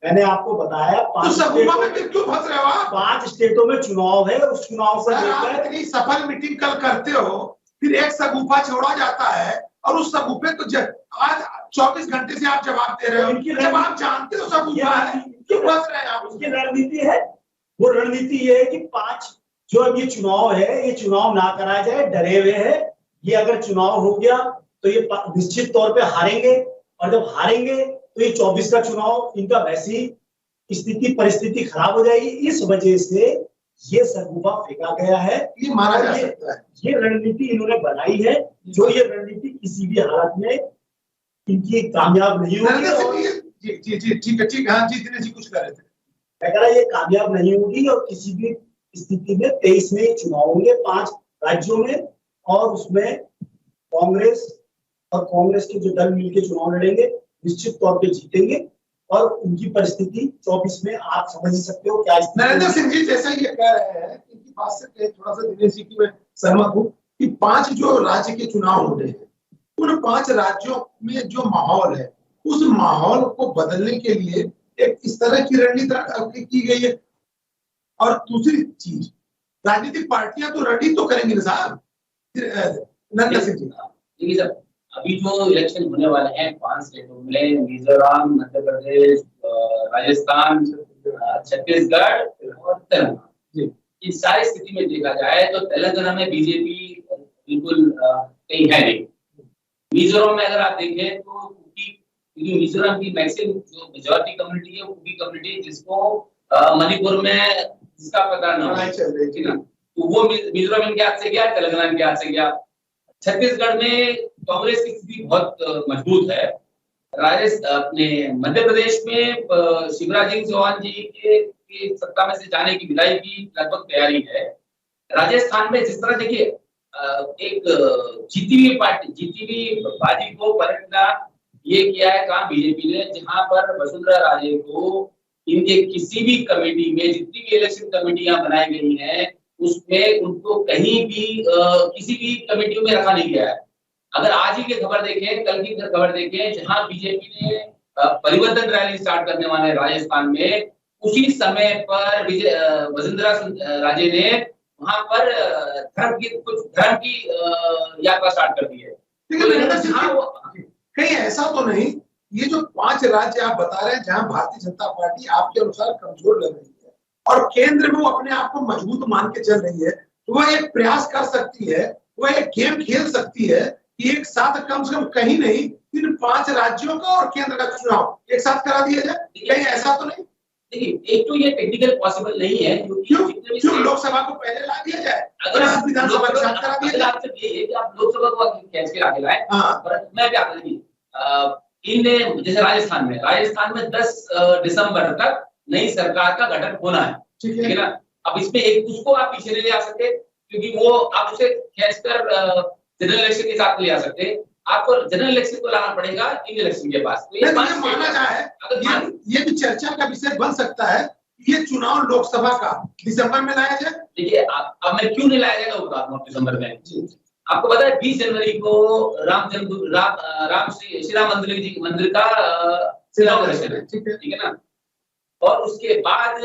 मैंने आपको बताया। 5 सगुफा में क्यों फंस रहे हो आप? 5 स्टेटों में चुनाव है, उस चुनाव से इतनी सफल मीटिंग कल करते हो, फिर एक सगुफा छोड़ा जाता है और उस सगुफे को आज 24 घंटे से आप जवाब दे रहे हो, जब आप जानते हो सगुफा है, क्यों फंस रहे हैं आप? उसकी रणनीति है, वो रणनीति ये है कि 5 जो अब ये चुनाव है, ये चुनाव ना कराया जाए, डरे हुए है। ये अगर चुनाव हो गया तो ये निश्चित तौर पे हारेंगे, और जब हारेंगे तो ये 24 का चुनाव इनका वैसी स्थिति परिस्थिति खराब हो जाएगी। इस वजह से ये सरगुफा फेंका गया है। ये माना जा सकता है, ये रणनीति इन्होंने बनाई है, जो ये रणनीति किसी भी हालत में इनकी कामयाब नहीं होगी। जी जी जी ठीक है, ठीक है। हाँ जी, दिनेश जी कुछ कर रहे थे। मैं कह रहा ये कामयाब नहीं होगी और किसी भी स्थिति में 23 में चुनाव होंगे 5 राज्यों में, और उसमें कांग्रेस और कांग्रेस के जो दल मिलकर चुनाव लड़ेंगे निश्चित तौर पे जीतेंगे। और उनकी परिस्थिति 24 में आप समझ ही सकते हो क्या। नरेंद्र सिंह जी जैसा ये कह रहे हैं, इनकी बात से थोड़ा सा दिनेश जी की मैं सहमत हूँ कि 5 जो राज्य के चुनाव हो रहे हैं, उन 5 राज्यों में जो माहौल है, उस माहौल को बदलने के लिए एक इस तरह की रणनीति की गई है। और दूसरी चीज, राजनीतिक पार्टियां तो रणनीति तो करेंगी ना साहब। नरेंद्र सिंह जी देखिए सर, अभी जो इलेक्शन होने वाले हैं 5 स्टेटों में, मिजोरम, मध्य प्रदेश, राजस्थान, छत्तीसगढ़ और तेलंगाना, इस सारी स्थिति में देखा जाए तो तेलंगाना में बीजेपी बिल्कुल कहीं है नहीं। मिजोरम में अगर आप देखें तो क्योंकि मिजोरम की मैक्सिमम जो मेजॉरिटी कम्युनिटी है वो कुकी कम्युनिटी है, जिसको मणिपुर में जिसका पता नहीं है, ठीक है ना, तो वो मिजोरम इनके हाथ से गया, तेलंगाना इनके हाथ से गया। छत्तीसगढ़ में कांग्रेस की स्थिति बहुत मजबूत है। अपने मध्य प्रदेश में शिवराज सिंह चौहान जी के सत्ता में से जाने की विदाई की लगभग तैयारी है। राजस्थान में जिस तरह देखिए एक जीती हुई बाजी को पलटना ये किया है काम बीजेपी ने, जहां पर वसुंधरा राजे को इनके किसी भी कमेटी में, जितनी भी इलेक्शन कमेटियां बनाई गई हैं, उसमें उनको कहीं भी किसी भी कमेटियों में रखा नहीं गया है। अगर आज ही की खबर देखें, कल की खबर देखें, जहां बीजेपी ने परिवर्तन रैली स्टार्ट करने वाले राजस्थान में, उसी समय पर वसुंधरा राजे ने वहां पर धर्म की यात्रा स्टार्ट कर दी है। कहीं ऐसा तो नहीं, ये जो 5 राज्य आप बता रहे हैं जहां भारतीय जनता पार्टी आपके अनुसार कमजोर लग रही है और केंद्र में वो अपने आप को मजबूत मान के चल रही है, तो वह एक प्रयास कर सकती है, वह एक गेम खेल सकती है कि एक साथ कम से कम कहीं नहीं इन 5 राज्यों का और केंद्र का चुनाव एक साथ करा दिया जाए। कहीं ऐसा तो नहीं? देखिए, एक तो ये टेक्निकल पॉसिबल नहीं है, क्यों लोकसभा को पहले ला दिया जाए, अगर आप विधानसभा के साथ करा दिया जाए। आपसे ये है कि आप लोकसभा को खींच के लाके लाए, और मैं क्या इन जैसे राजस्थान में 10 दिसंबर तक नई सरकार का गठन होना है, ठीक है ना। अब इसमें एक उसको आप पीछे नहीं ले आ सकते, क्योंकि वो आप उसे खींचकर जनरल इलेक्शन के साथ ले आ सकते। आपको जनरल इलेक्शन को लाना पड़ेगा इन इलेक्शन के पास। तो ये माना जाए, ये भी चर्चा का विषय बन सकता है, ये चुनाव लोकसभा का दिसंबर में लाया जाए। देखिए, अब मैं क्यों नहीं लाया जाएगा वो बता दूं। दिसंबर में आपको पता है 20 जनवरी को श्री राम मंदिर का इनॉग्रेशन है, ठीक है ना। और उसके बाद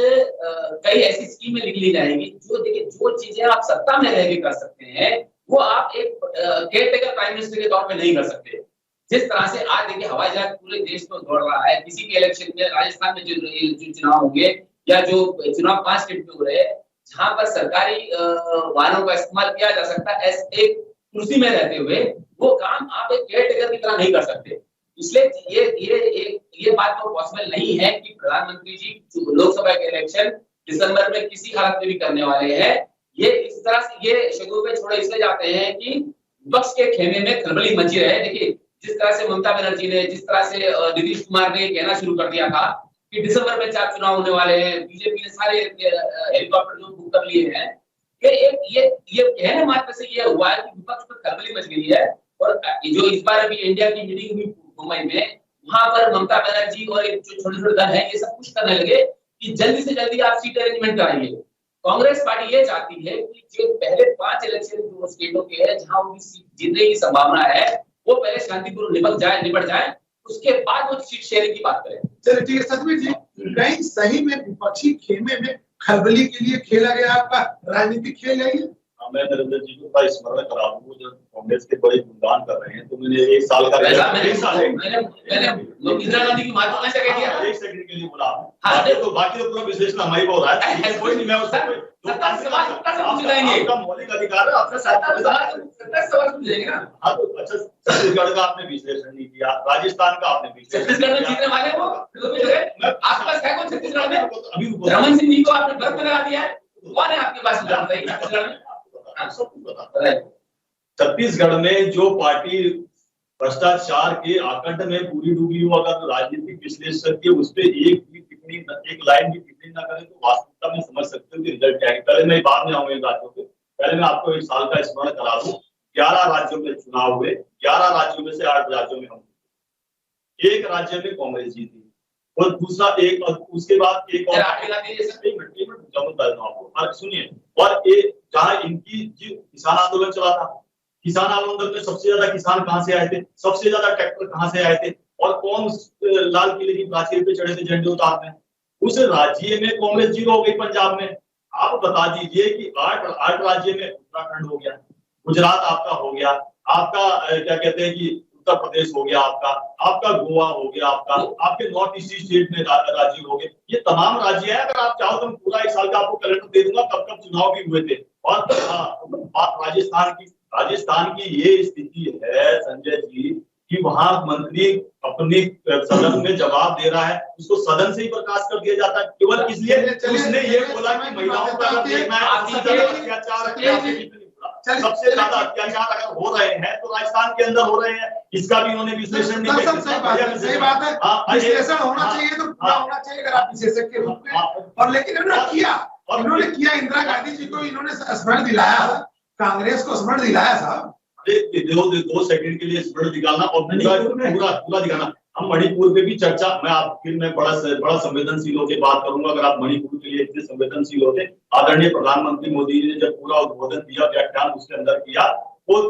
कई ऐसी स्कीमें निकली जाएंगी जो देखिए, जो चीजें आप सत्ता में रह के कर सकते हैं, वो आप एक केयरटेकर प्राइम मिनिस्टर के तौर पे नहीं कर सकते। जिस तरह से आज देखिए हवाई जहाज पूरे देश में दौड़ रहा है, किसी के इलेक्शन में राजस्थान में जो चुनाव होंगे या जो चुनाव 5 स्टेट में हो रहे हैं, जहां पर सरकारी वाहनों का इस्तेमाल किया जा सकता है, एक कुर्सी में रहते हुए वो काम आप एक केयरटेकर की तरह नहीं कर सकते। इसलिए ये बात तो पॉसिबल नहीं है कि प्रधानमंत्री जी लोकसभा के इलेक्शन दिसंबर में किसी हालत में भी करने वाले हैं। ये इस तरह से ये शगुफे छोड़े इसलिए जाते हैं कि विपक्ष के खेमे में खलबली मची रहे। देखिए, जिस तरह से ममता बनर्जी ने, जिस तरह से नीतीश कुमार ने कहना शुरू कर दिया था कि दिसंबर में 4 चुनाव होने वाले हैं, बीजेपी ने सारे हेलीकॉप्टर जो बुक कर लिए हैं, ये कहने मात्र से ये हुआ है कि विपक्ष पर खलबली मच गई है। और जो इस बार अभी इंडिया की मीटिंग हुई मुंबई में, वहां पर ममता बनर्जी और जो छोटे-छोटे दल हैं, ये सब कुछ करने लगे कि जल्दी से जल्दी आप सीट अरेंजमेंट कराइए। कांग्रेस पार्टी ये चाहती है कि जो पहले 5 इलेक्शन जो स्टेटों के हैं जहां उनकी सीट जीतने की संभावना है, वो पहले शांतिपूर्ण निपट जाए, उसके बाद वो सीट शेयरिंग की बात करें। चलिए ठीक है सतवीर जी, कहीं सही में विपक्षी खेमे में खलबली के लिए खेला गया आपका राजनीतिक खेल है ये? मैं नरेंद्र जी को थोड़ा स्मरण करा दूं, जब कांग्रेस के बड़े गुणगान कर रहे हैं तो मैंने 1 साल का मैंने इंदिरा गांधी की महत्व से कह दिया, 1 सेकंड के लिए बोला। हाँ, तो बाकी तो पूरा विश्लेषण हमारी को हो रहा है, कोई नहीं, मैं उसको आपका मौलिक अधिकार है, आपका सवाल पूछेंगे ना। हाँ, तो अच्छा, छत्तीसगढ़ का आपने विश्लेषण नहीं किया, राजस्थान का आपने विश्लेषण, छत्तीसगढ़ में जीतने वाले वो आपके पास है कौन छत्तीसगढ़ में? अभी रमन सिंह जी को आपने बर्फ में लगा दिया है, कौन है आपके पास बताइए छत्तीसगढ़ में? सब कुछ बता। छत्तीसगढ़ में जो पार्टी भ्रष्टाचार के आकंठ में पूरी डूबी हो, अगर राजनीतिक विश्लेषक के उस पर एक लाइन भी टिप्पणी ना करें तो वास्तविकता में समझ सकते हो कि रिजल्ट क्या है। पहले मैं बाद में आऊंगा इन राज्यों पे, पहले मैं आपको एक साल का स्मरण करा दूं। 11 राज्यों में चुनाव हुए, 11 राज्यों में से 8 राज्यों में हम, एक राज्य में कांग्रेस जीती और दूसरा एक, और उसके बाद एक और आपको सुनिए। और एक जहां इनकी किसान आंदोलन चला था, किसान आंदोलन में सबसे ज्यादा किसान कहां से आए थे, सबसे ज्यादा ट्रैक्टर कहां से आए थे, और कौन लाल किले की प्राचीर पे चढ़े थे झंडे उतारने? उस राज्य में कांग्रेस 0 हो गई। पंजाब में आप बता दीजिए कि 8 राज्य में उत्तराखंड हो गया, गुजरात आपका हो गया, आपका क्या कहते हैं कि उत्तर प्रदेश हो गया, आपका गोवा हो गया, आपके नॉर्थ ईस्ट स्टेट में राज्य हो गए। ये तमाम राज्य है। अगर आप चाहो तो मैं पूरा 1 साल का आपको कैलेंडर दे दूंगा कब कब चुनाव भी हुए थे। और राजस्थान की ये स्थिति है संजय जी कि वहां मंत्री अपनी सदन में जवाब दे रहा है, उसको सदन से ही बर्खास्त कर दिया जाता है केवल इसलिए उसने ये बोला कि महिलाओं का देखना है, सबसे ज्यादा अत्याचार अगर हो रहे हैं तो राजस्थान के अंदर हो रहे हैं। इसका भी उन्होंने विश्लेषण नहीं किया। सही बात है, विश्लेषण होना चाहिए तो पूरा होना चाहिए अगर आप विशेषज्ञ के रूप में। और लेकिन इन्होंने किया इंदिरा गांधी जी को इन्होंने स्मरण दिलाया, कांग्रेस को स्मरण दिलाया साहब। 2 सेकंड के लिए स्मरण दिखाना और पूरा दिखाना। हम मणिपुर पे भी चर्चा, मैं बड़ा संवेदनशील होकर बात करूंगा। अगर आप मणिपुर के लिए इतने संवेदनशील होते, आदरणीय प्रधानमंत्री मोदी जी ने जब पूरा उद्बोधन दिया, व्याख्यान उसके अंदर किया, तो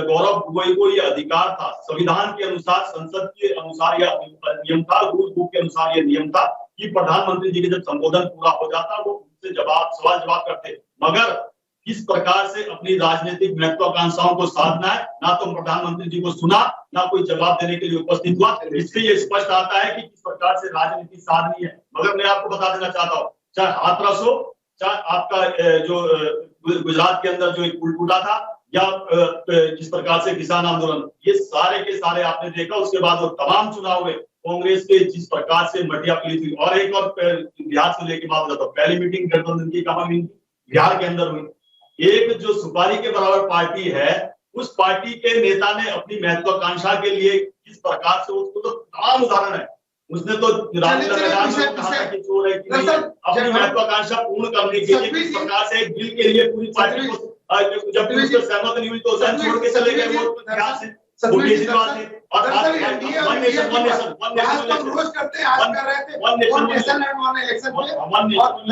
गौरव गोगोई को ये अधिकार था, संविधान के अनुसार, संसद के अनुसार यह नियम था, रूल बुक के अनुसार यह नियम था कि प्रधानमंत्री जी के जब संबोधन पूरा हो जाता वो उनसे सवाल जवाब करते। मगर किस प्रकार से अपनी राजनीतिक महत्वाकांक्षाओं को साधना है, ना तो प्रधानमंत्री जी को सुना, ना कोई जवाब देने के लिए उपस्थित हुआ। इससे ये स्पष्ट आता है कि किस प्रकार से राजनीति साधनी है। मगर मैं आपको बता देना चाहता हूँ, चाहे हाथरस हो, चाहे आपका जो गुजरात के अंदर जो एक पुल टूटा था, या जिस प्रकार से किसान आंदोलन, ये सारे के सारे आपने देखा। उसके बाद वो तमाम चुनाव हुए, कांग्रेस के जिस प्रकार से मटिया पीली थी। और एक और बिहार से लेके बात करता हूँ, पहली मीटिंग गठबंधन की कहाँ हुई? बिहार के अंदर हुई। एक जो सुपारी के बराबर पार्टी है, उस पार्टी के नेता ने अपनी महत्वाकांक्षा के लिए किस प्रकार से, उसको तो तमाम उदाहरण है। उसने तो अपनी महत्वाकांक्षा पूर्ण करने के लिए किस प्रकार से एक बिल के लिए पूरी पार्टी को, जब भी उससे सहमत नहीं हुई तो छोड़ के चले गए। वो ध्यान से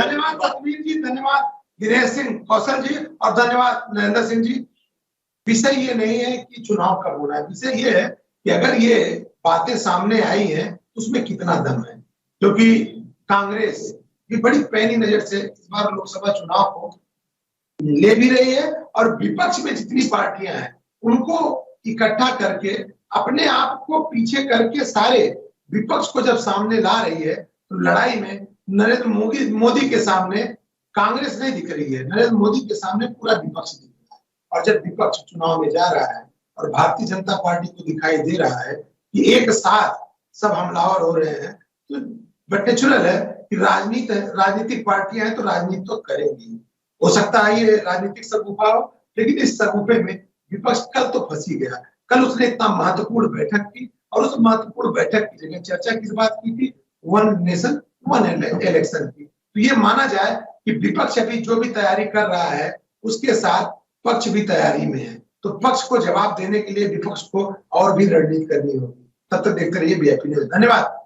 धन्यवाद सतवीर जी, धन्यवाद दिनेश सिंह कौशल जी, और धन्यवाद नरेंद्र सिंह जी। विषय ये नहीं है कि चुनाव कब होना है, विषय ये है कि अगर ये बातें सामने आई हैं उसमें कितना दम है। क्योंकि कांग्रेस भी बड़ी पैनी नजर से इस बार लोकसभा चुनाव को ले भी रही है, और विपक्ष में जितनी पार्टियां हैं उनको इकट्ठा करके अपने आप को पीछे करके सारे विपक्ष को जब सामने ला रही है, तो लड़ाई में नरेंद्र मोदी के सामने कांग्रेस नहीं दिख रही है, नरेंद्र मोदी के सामने पूरा विपक्ष दिख रहा है। और जब विपक्ष चुनाव में जा रहा है और भारतीय जनता पार्टी को दिखाई दे रहा है कि एक साथ सब हमलावर हो रहे हैं, तो बट नेचुरल है कि राजनीतिक पार्टियां हैं तो राजनीति तो करेंगी। हो सकता है ये राजनीतिक सगुफा हो, लेकिन इस सगुफे में विपक्ष कल तो फंसी गया। कल उसने इतना महत्वपूर्ण बैठक की, और उस महत्वपूर्ण बैठक की जगह चर्चा किस बात की थी? 1 नेशन 1 इलेक्शन की। तो ये माना जाए कि विपक्ष अभी जो भी तैयारी कर रहा है उसके साथ पक्ष भी तैयारी में है। तो पक्ष को जवाब देने के लिए विपक्ष को और भी रणनीति करनी होगी। तब तक देखते रहिए VIP न्यूज़। धन्यवाद।